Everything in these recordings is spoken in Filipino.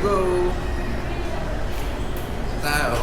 go! Tayo.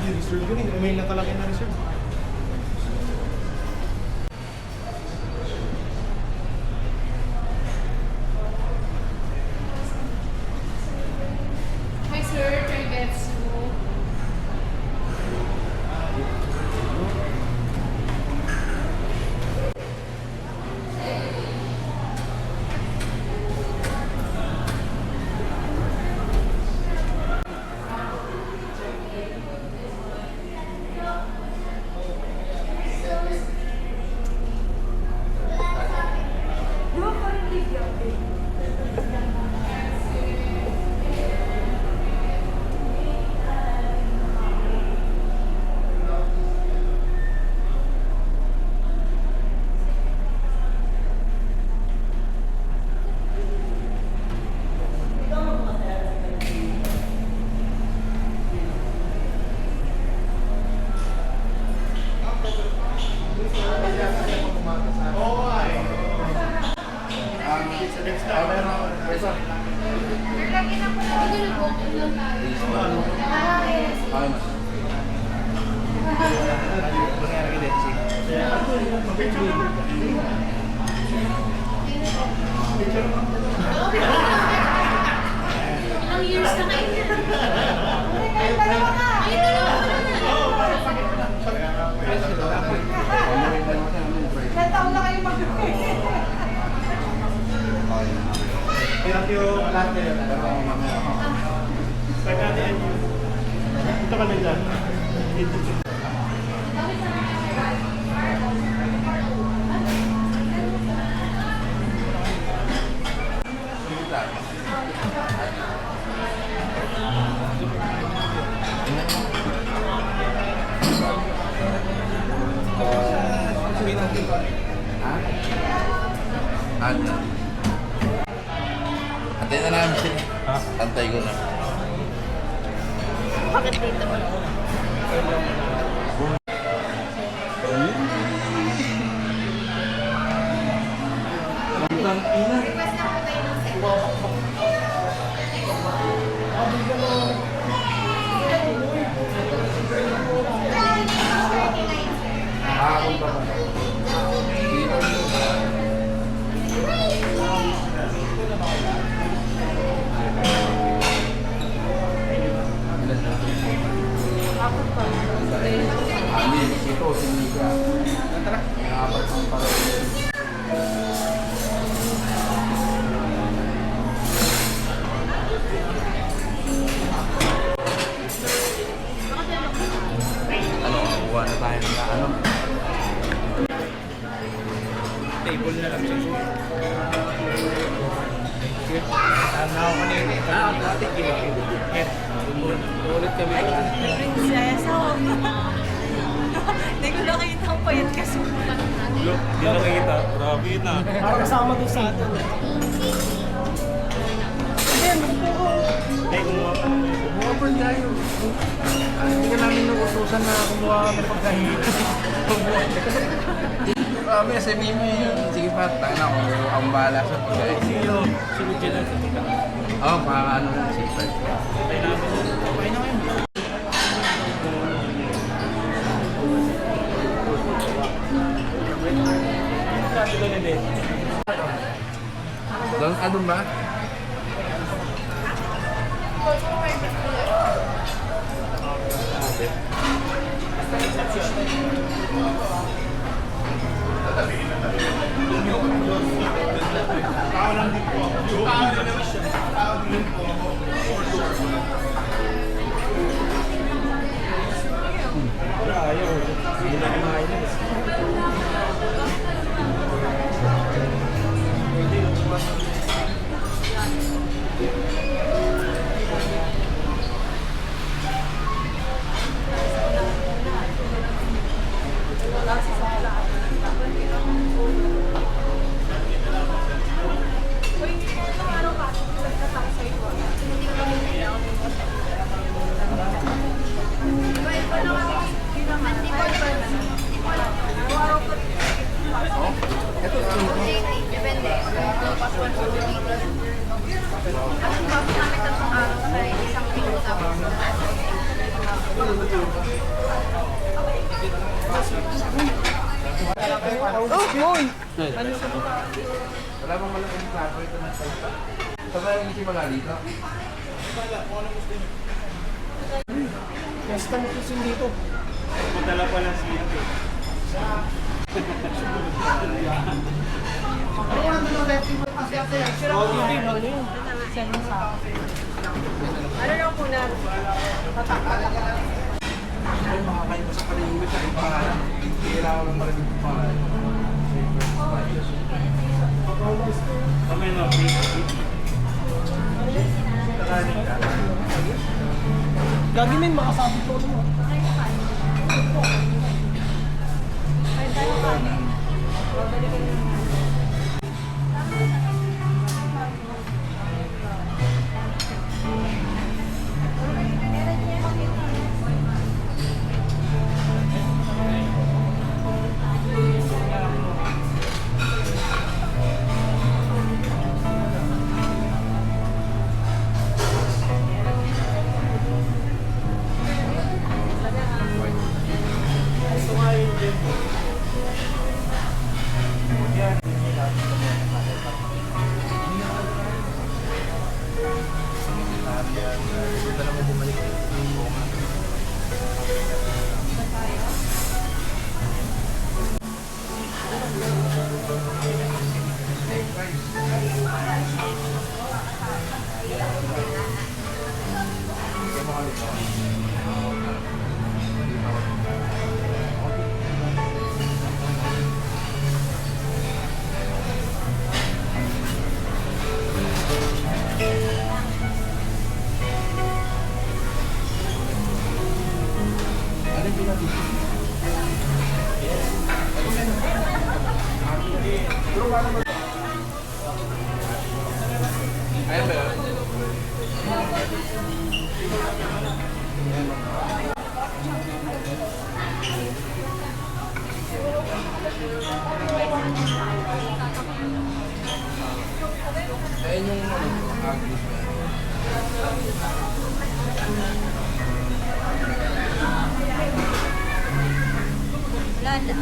Reserve yun eh. May nakalaki na reserve. Hi sir, Trigetsu. Lagi na po na binulubok lang tayo. Ilang years na kayo? Ay, dalawa ka! Ay, dalawa ka na! Ilan taon na kayo mag-pay? Thank you lahat na yun. Pagkano yan yun? Ito kami dyan. Antay na namin sila. Antay ko na. Bakit dito? Request na po tayo ng set. Ito, sinika. Tara. Nakapat ang parang. Ano, kuha na tayo ng ano? Table na lang siya. Tama ako kanina. Automatic yun. Yes. Ulit kami. Prinsesa, oh. Hindi ko nakita ang payat kasi. Look, di nakikita. Grabe yun ah. Parang kasama doon sa atin. Hey, kumuha pa. Kumuha pa tayo. Hindi ka namin nautusan na kumuha ng pagkain. May sabihin mo yun. Sige pa, tanga na ako. Ang bahala sa pagkain. Sige, sunod dyan lang. Oo, paano yung secret. Patay namin. Okay na kayo. Kasi doon din. Doon ka doon ba? Wala, ayaw. Hindi na kumain na. Ito, Depende. Passport ko dito. Ang pasok namin tatlong araw sa isang linggo tapos. wala bang malaking plato ito ng salsa? Saan yung simula dito? Kasta mo kasi dito. Madala pa lang siya. Ano lang po na? Ay, makakain mo sa paligid sa ipahan. Kailangan lang maraming ipahan. Kami no, Gagi men, makasabit ko mo. Ay, tayo kami. Babalikan naman. Ayan ba yun? Ayan yung agos na yun. Wala na.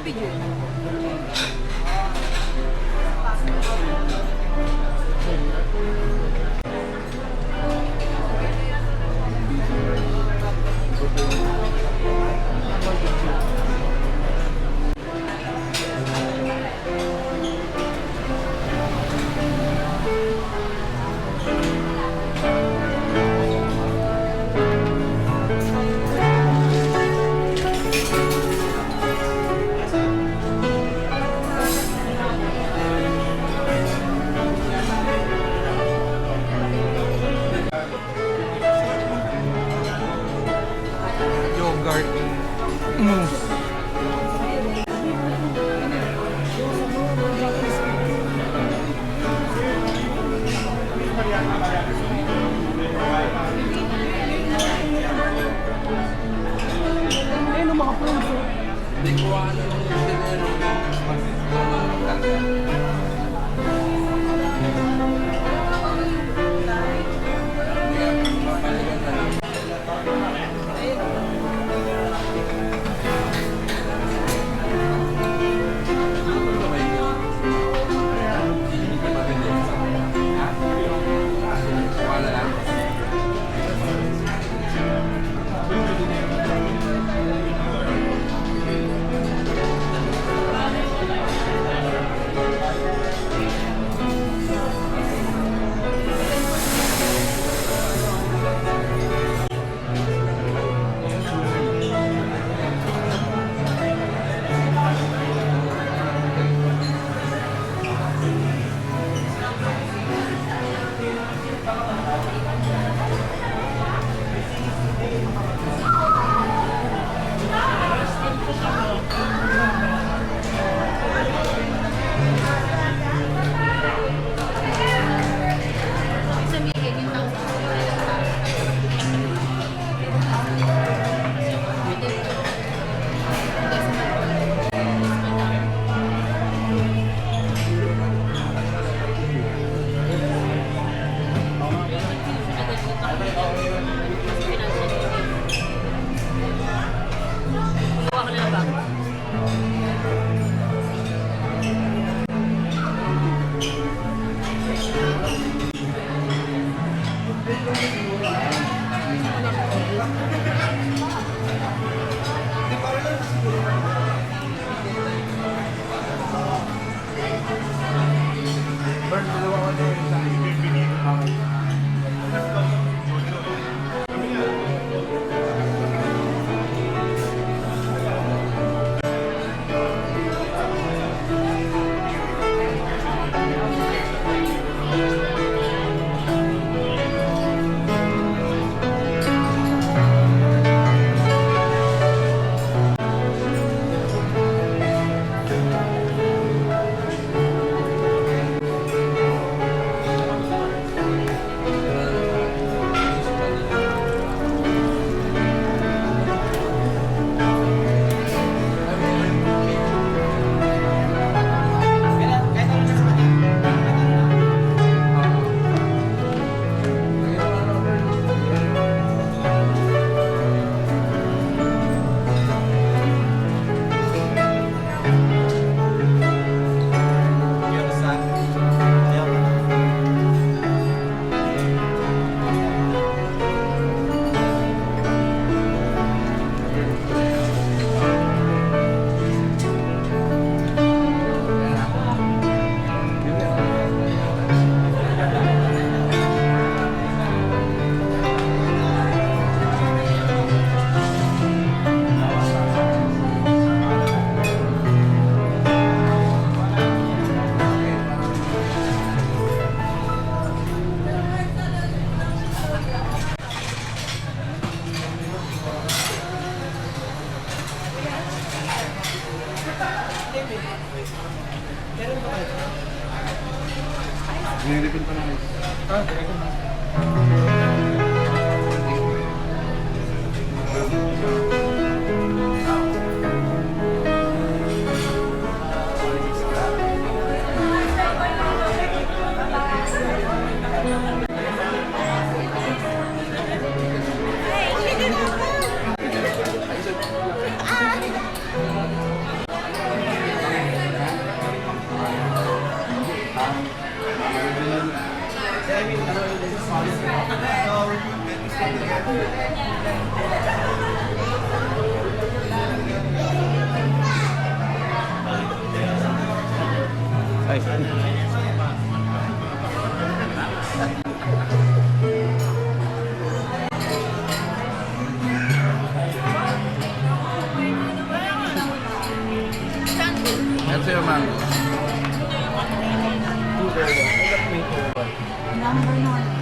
video. Yogurt. Mousse. Hindi ko ano yung dinero. Wala lang. Sabihin yung tao. Kuha ko na lang ba? Nilipin pa namin. Ay. Ito yung mango. Number 9.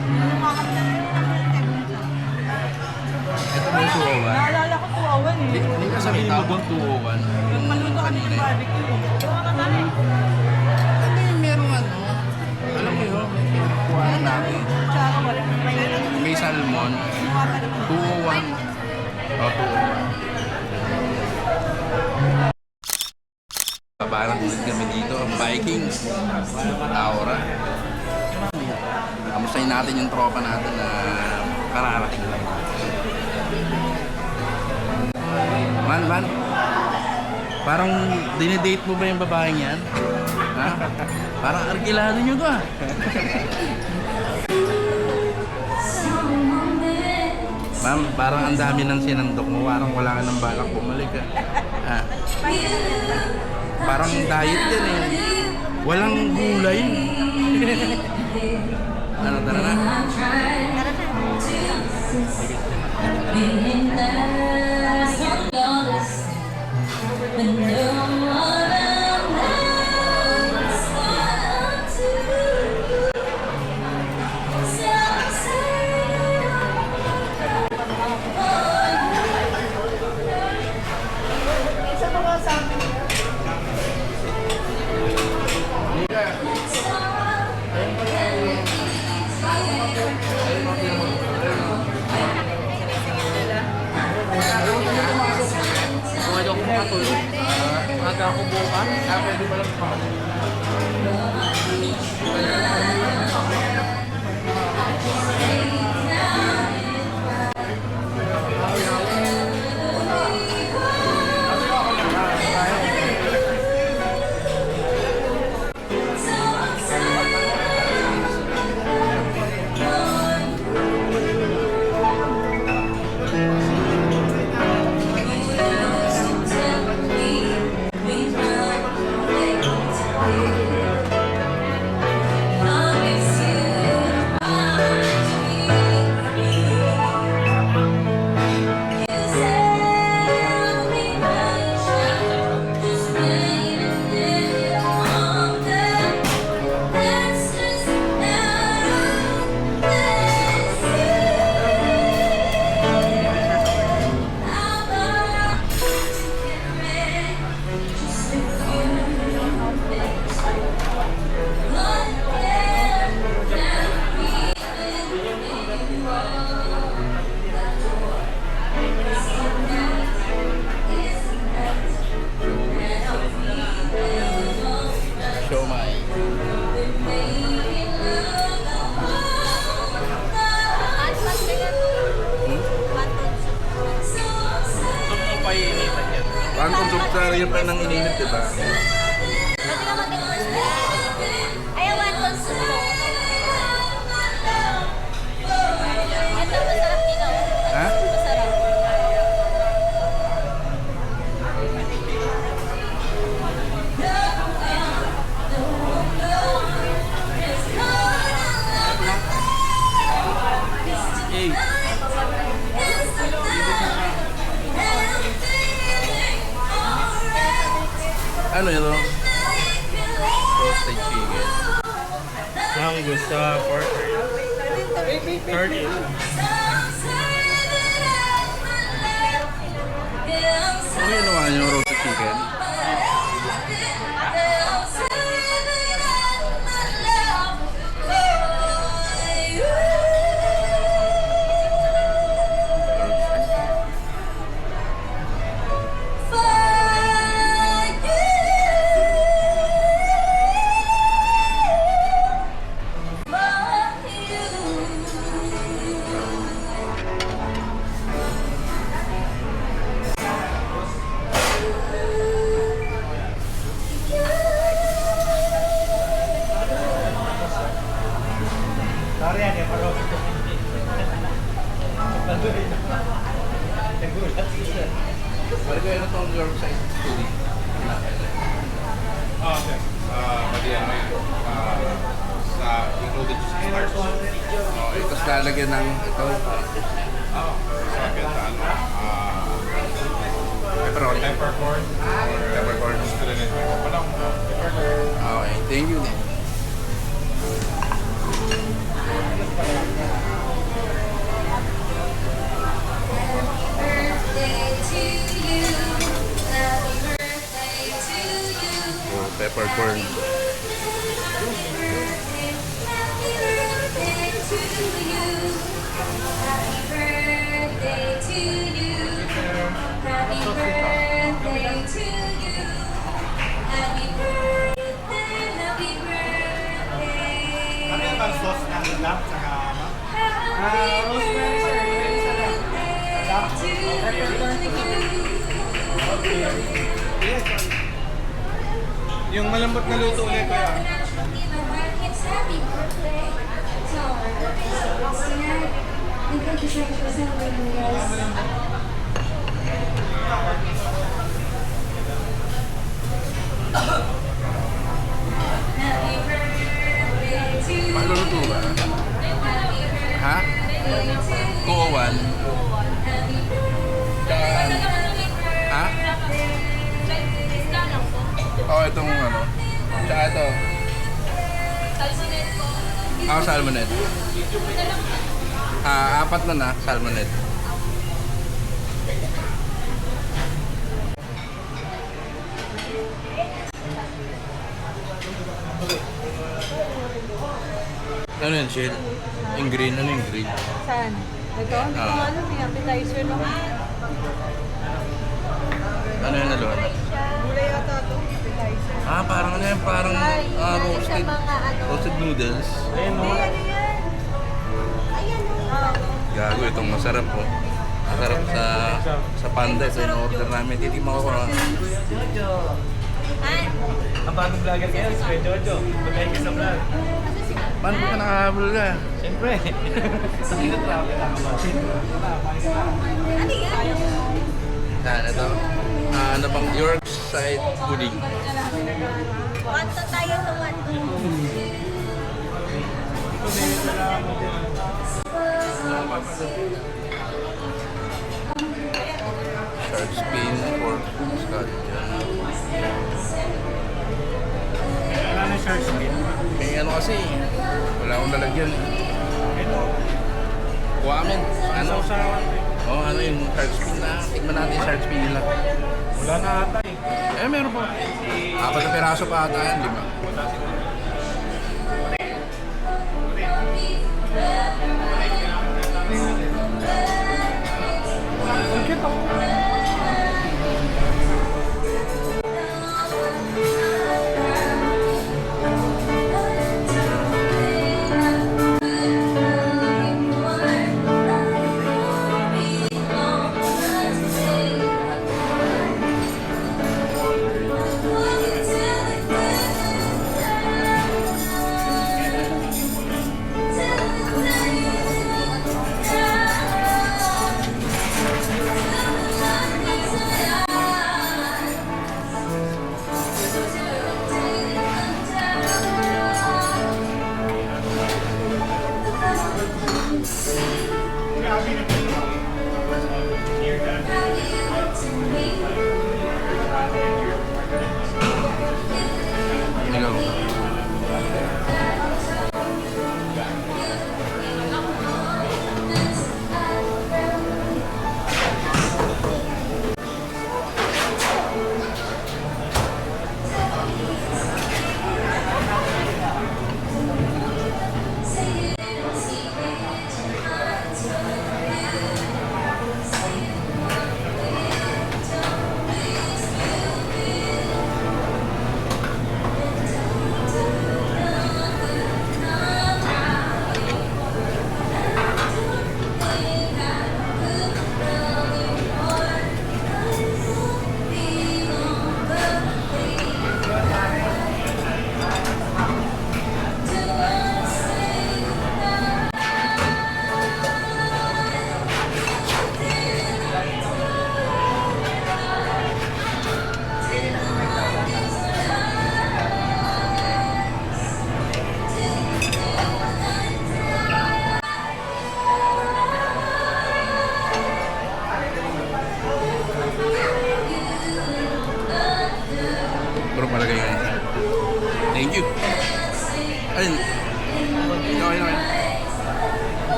Ito may 201. Naalala ko 201 eh. Hindi ka sabihin mo doon 201. Yung maluto kami ng barbecue. Gawa ka tayo. Ano yung merong ano? Alam mo yun? Kuha natin. Tsaka wala. May salmon. 201. O, 201. Kabarang ulit kami dito, ang Vikings. Aura. Kamustahin natin yung tropa natin na kararating lang. Man, parang dinidate mo ba yung babaeng yan? Ha? Parang arkilado nyo to ah. Ma'am, parang ang dami ng sinandok mo. Parang wala ka ng balak bumalik ah. Ha? Parang diet yan eh. Walang gulay. Ano, tara na? Aga ako bukas. Pwede ba lang pa? Parang kung yun pa nang ininit, diba? Pwede naman din ayaw, one consume po. Ito, masarap din ako. Ha? Masarap. Hey. Ano ito? Roasted chicken. Ang gusto, pork. 30. Ano yung naman yung roasted chicken? Balik ko yun itong York side studio. Okay. Magyan mo yun. Sa included sa stars. Okay, tapos lalagyan ng ito. Sa gantaan. Pepperoni. Peppercorn. Peppercorn. Gusto rin ito. Walang peppercorn. Okay, thank you. Oh, peppercorn. Ano yung bang sauce na lap saka ano? Rosemary, sir. Yung malambot na luto ulit ko yan. Maluluto ba? Ha? 201? Ha? Oo, itong ano. Tsaka ito. Ako salmonet. Apat na salmonet. Ano yan, Shell? Yung green, ano yung green? Saan? Ito? Hindi ko ano, may appetizer no? Ano yung naluhan? Gulay ata ito, appetizer. Parang ano yan, parang roasted. Roasted noodles. Ayun no? Ano yan? Gago, itong masarap po. Masarap sa panda. Ito yung order namin. Titigman ko na. Ang bagong vlogger kayo, si Kuya Jojo. Mag-like ka sa vlog. Paano ka nakahabol ka? Siyempre. Sa hirap traffic lang ba? Yan, ito. Ano bang Yorkshire pudding? Wanto tayo sa wanto. Shark fin, pork, scallion. Ano na shark skin? May ano kasi, wala akong lalagyan. Ito. Kuha amin. Ano? Sausawan. Ano yung shark fin na? Tikman natin yung shark fin nila. Wala na ata eh. Meron po. 4 na piraso pa ata yan, 5.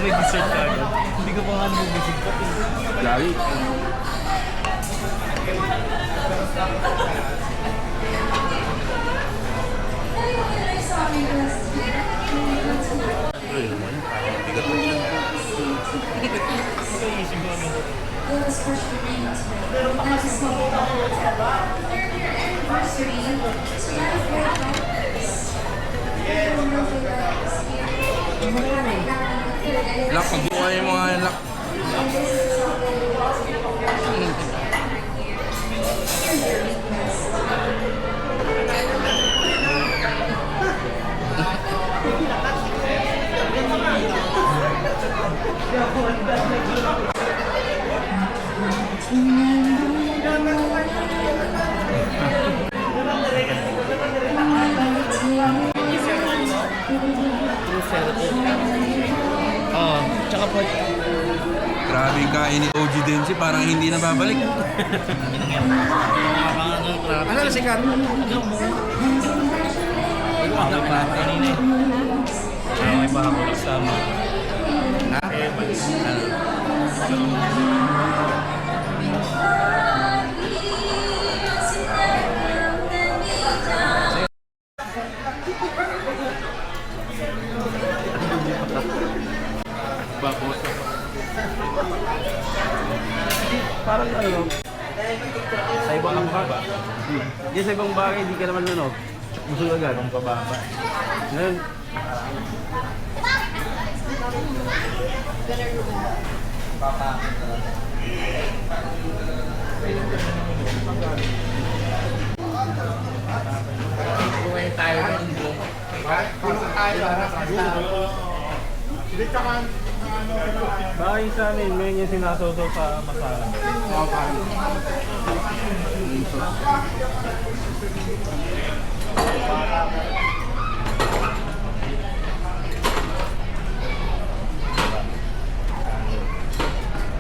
May dessert ka agad. Hindi ko pa nga nabubusog pa. Lagi. Ay, naman, parang bigat mo siya. Isip ko naman. Lak, pagbuhay mo nga yung lak. Oo, tsaka po. Grabe yung kain ni OG Dempsey, parang hindi na babalik. Ano na sikat? Ano pa? Kanina eh. May pahakulak sama. Ha? Ano? Parang ano, sa ibang bagay. Hindi sa ibang bagay, hindi ka naman ano, busog agad. Ang pababa. Ngayon, bagay sa amin, may yung sinasoso sa masala.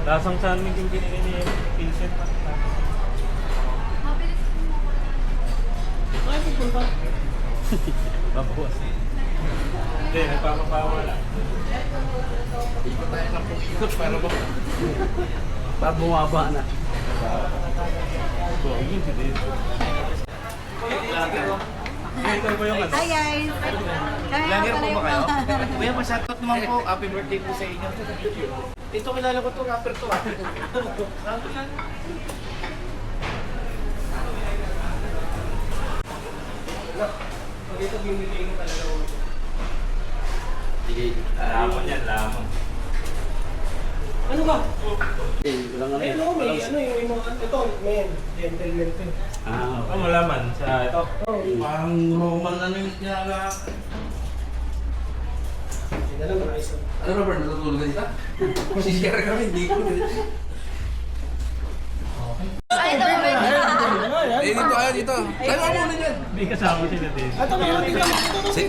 Lasang sa amin yung binigay ni Vincent. Ay, pupunta. Mapuwas. Hindi, nagpapapawala. Para bumaba na. Yun si Dave. Ito po yung ano. Hi guys! Vlogger po ba kayo? Kuya, pa-shoutout naman po. Happy birthday po sa inyo. Ito kilala ko to, rapper to. Dito binigay ko talaga. Sige. Lamang yan, lamang. Ano ba? Walang ano. Ano, may ano yung mga, ito, men, gentleman to. Ah, Ano malaman sa ito? Parang Roman ano yung ginagawa. Hindi na lang, maayos. Ano Robert, natutulog ka dito? Sisiyara kami, hindi ko. Ay, ito ba yun? Eh, dito kayo, dito. Tayo ka muna dyan. May kasama sila din. Ito, mga tingnan.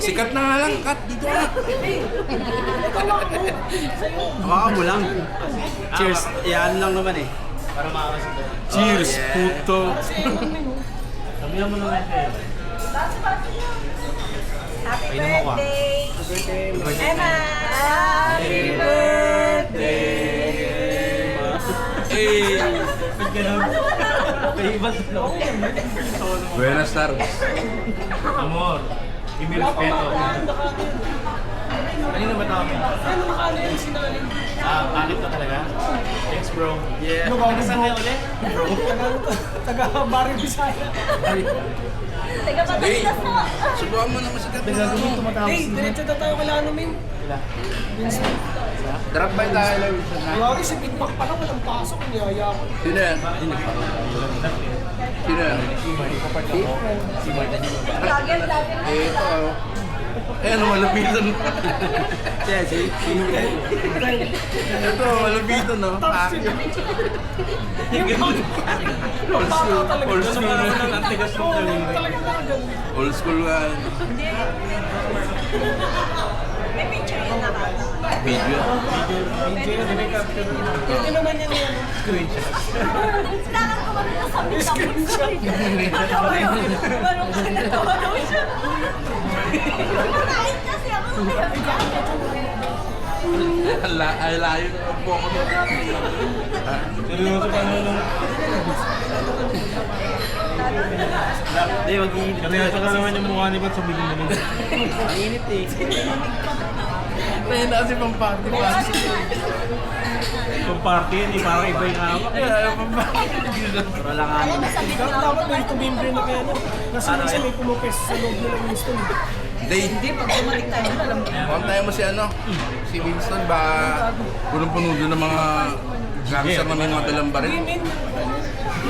Sikat na nga lang, Kat. Dito ka. hawakan mo lang. Cheers. Yan lang naman eh. Para makakasita. Cheers, puto. Sabihan mo naman siya. Happy Painom ako, ah. birthday! Emma! Happy birthday! Eh, Pag ganun. May iba sa buenas tardes. Amor. Give me respeto. Kanina ba namin? Ano nakano yung sinalin? Bakit ka talaga? Thanks bro. Yeah. Saan kayo ulit? Bro. Taga-Barrio Bisaya. Teka, patatas po. Subukan mo naman sikat na ano. Hey, diretso na tayo kala ano, men. Drop by tayo lang. Lagi si Big Mac pa lang, walang pasok, niyaya ko. Sino yan? Sino yan? Vlogger, vlogger. Eh, ito. Eh, ano, malapitan. Jesse. Ito, malapitan, no? Old school. Old school na. Antigas ng galing. Old school nga. May picture yun na ba? Video. Hindi naman yan yan. Kailangan ko marunong sa screenshot. Marunong ka na tawa daw siya. Kumakain kasi ako. Ay, layo na po ako doon. Seryoso ka naman. Hindi, mag-iinit. Seryoso ka naman yung mukha ni Pat sa bigyan mo. Ang init eh. Kaya na kasi pang party. Kung party yun eh, parang iba yung hawak. Kaya pang party. Para lang ano. Dapat may tumimbre na kaya no? Kasi minsan may pumupes sa loob nila ng gusto. Hindi, Pag bumalik tayo, alam mo. mukhang tayo mo si si Winston ba punong-puno doon ng mga gangster na may mga dalang baril. May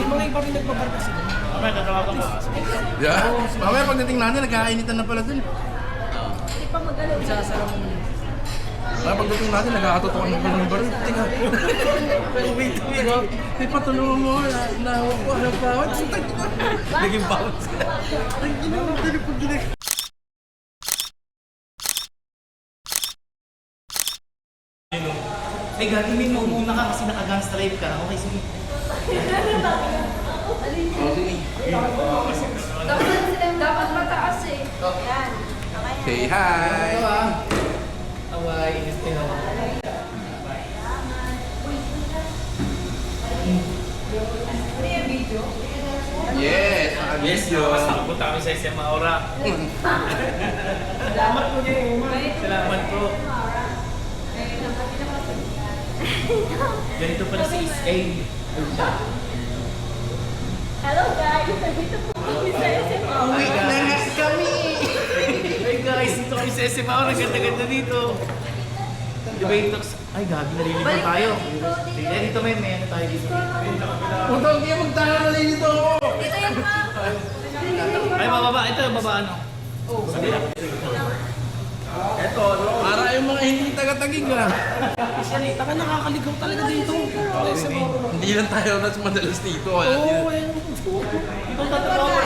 mga iba rin nagbabarka sila. Mamaya, tatawagan ka. Yeah. Mamaya pagdating natin, nagkakainitan na pala dun. Mamaya pagdating natin, nagkakatotokan na pala ng baril. Teka. Wait. May patulungan mo. Nahawak ko. Anong bawat? Naging bawat. Ang ginawa. Pag-ginig. Ay, gagawin mo muna ka kasi naka-guns drive ka. Okay, sige. Dapat mataas eh. Yan. Say hi! Away, init kayo. Yes! Yes, mas nakapunta kami sa SM Aura. Salamat po niya Salamat po. Ganito pala si Is-A. Hello guys! Nandito po kami sa SM Aura. Hey guys, dito kami sa SM Aura. Ganda-ganda dito. Diba yung talks? Ay, gabi, nalilipan tayo. Tignan dito may ano tayo dito. Utang kayo magtayo na rin dito ako! Dito yan ma. Ay, bababa. Ito, baba ano? Sabi lang. Eto, para yung mga hindi taga-tagig ah. Taka nakakaligaw talaga dito. Hindi lang tayo mas madalas dito. Kaya Oo, Ito tatawa.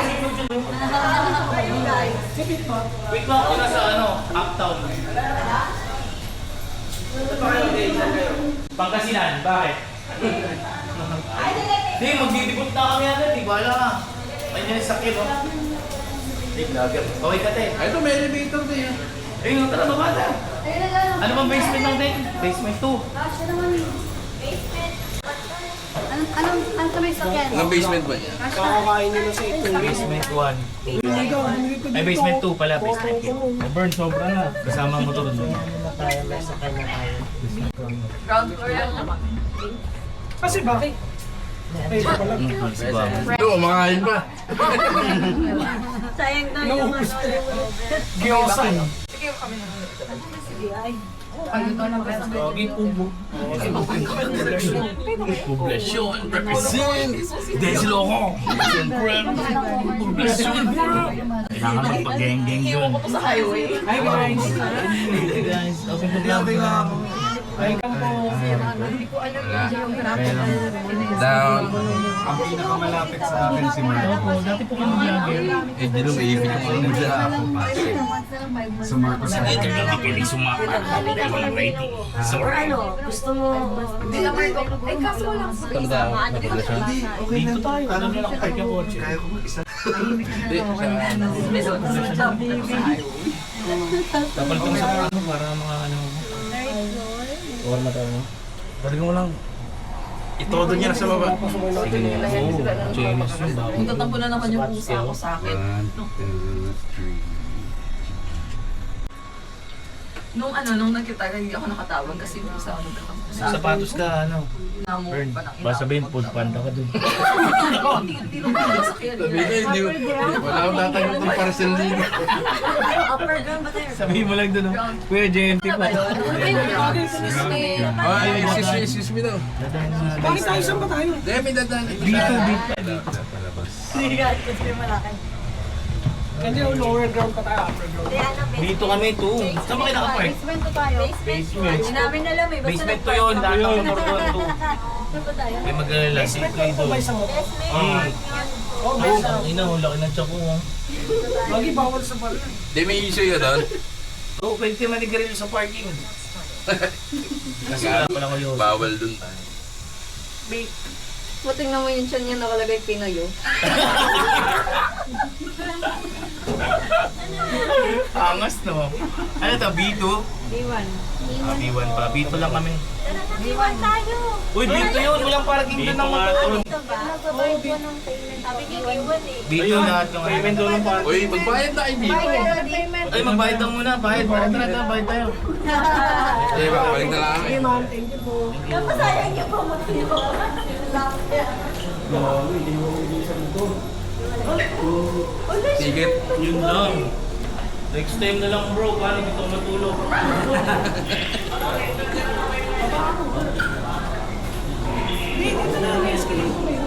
Wait lang ako nasa ano, Uptown. Pangasinan, bakit? Hindi, magdidibot na kami agad, di ba lang? May nyo yung sakit, oh. Hindi, vlogger. Okay ka, te. Ito, may elevator din. Ayun, tara, baba na. Ayun na lang. Ano bang basement ng din? Basement 2. Siya naman. Basement. Anong kami sakyan? Ang basement ba niya? kakakain nila sa itong Basement 1. Ikaw, bumili ka dito. Ay, basement 2 pala, basement 2. Burn, sobra na. Kasama ang motor doon. Ground floor yan naman. Kasi bakit? Ay, ito pala. Ito, kumakain pa. Sayang na yung ano. Gyoza. Sige, kami na. Sige, ay. Poblasyon represent Desiloco. Poblasyon. Kailangan magpag-geng-geng Iwan ko to sa highway. Hi guys. Hey guys, open the vlog. Ay, kampo. Hindi ko alam yung geographic. Down. Ang pinakamalapit sa akin si Mark. Opo, dati po kami vlogger. Eh, di naman ibig ko mo dyan. Sa Marcos. Ito lang ang piling sumapa. Dahil walang ready. Sorry. Ano, gusto mo, Hindi naman ito. Ay, kaso wala ko sa isa. Tanda, poblasyon. Dito tayo. Ano na lang park yung kotse. Hindi, sa... Tapal itong sa ano para mga ano. Or mata mo. Talagang walang... Itodo niya na sa baba. James yun ba? magtatampo na naman yung pusa ko sa akin. 1, 2, 3. Nung nakita ka, hindi ako nakatawag kasi yung pusa ako nagtatampo. Sapatos ka ano. Namo Burn. pa ng Baka sabihin, food panda ka dun. Hindi naman masakyan. Sabi na, hindi wala akong tatanggap ng parcel dito. Upper ground ba tayo? Sabihin mo lang dun, oh. Kuya JMT po. Ay, excuse me daw. Bakit tayo saan ba tayo? Hindi, may dadaan. Dito. Hindi ka, kasi malaki. Hindi, lower ground pa tayo, upper ground. Dito kami to. Saan ba kayo nakapark? Basement to tayo. Basement. Hindi namin alam eh. Basta Basement to yun. Dahil ako motor doon to. Saan ba tayo? May mag-alala si Ito Credo. ba isang motor? Oh, ang ina, ang laki ng tiyak ko. oh. Lagi bawal sa pala. Hindi, may issue ka doon. Oo, pwede kayo manigarilyo sa parking. Kasi wala pa lang ko yun. Bawal doon tayo. Mating naman yung tiyan niya nakalagay Pinoyo. Angas no. Ano to, B2? B1. Ah, B1 pa. B2 lang kami. B1 tayo. Uy, B2 yun. Walang parking doon ng motor. Ito ba? Nagbabayad po ng payment. Sabi niya, iwan eh. B2 lahat yung Payment doon ng parking. Uy, magbayad na kayo dito. Payment. Ay, magbayad lang muna. Bayad. Tara, bayad tayo. Eh, balik na lang kami. Sige ma'am, thank you po. Napasayang niyo po mag-iwa. Grabe, hindi mo mag-iisa dito. Tigit. Yun lang. Next time na lang bro, paano dito matulog? Hindi, dito na ang escalate ko eh.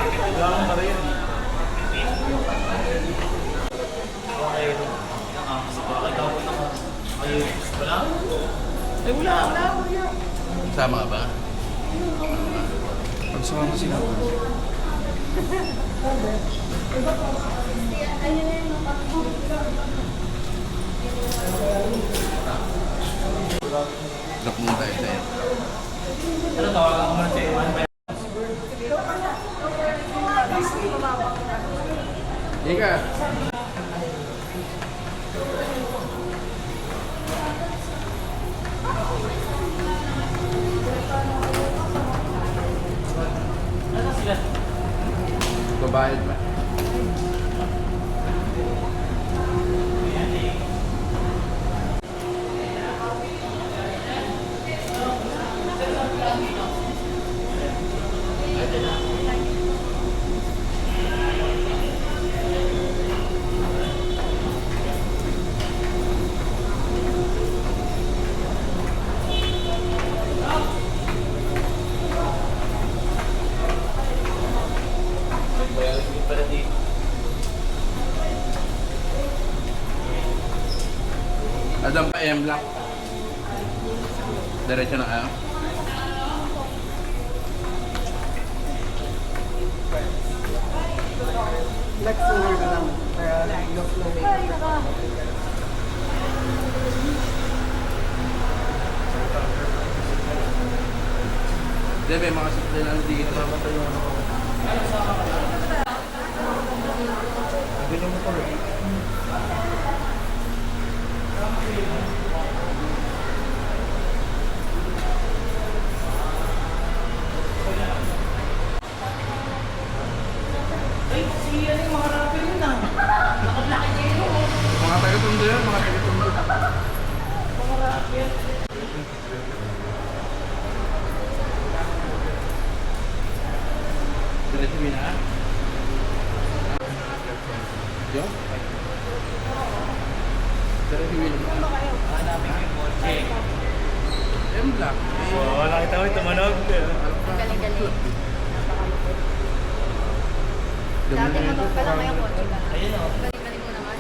Kailangan pa rin. Okay. Bakit ako ayos? Wala? Eh wala. Sama ka ba? Pagsama sila. Lock muna tayo sa'yo. Ano tawagan ko muna si Ewan? Ika. Babayad ba? Adam pa M-Lock. Diretso na kayo. Next finger na lang. Kaya lock na Hindi, may mga sakli lang dito. Ay, si ano yung mga rapper yun ah. Mga taga-tundo yan, mga taga-tundo. Diretso mo na. Yo? Diretso mo na. Hanapin ko yung kotse. M-Lock. Wala kita mo tumanog. Galing-galing. Dati motor pa lang ngayon kotse ka. Ayun o. Galing-galing mo naman.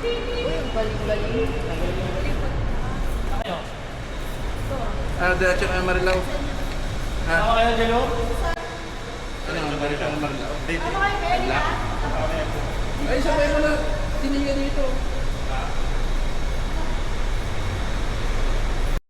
Uy, ang galing-galing. Ayun. Ano, diretso na yung Marilao. Ha? Ano kayo, Jelo? Ano yung diretso na yung Marilao? M-Lock. Ay, sabay mo na. Tinigyan dito.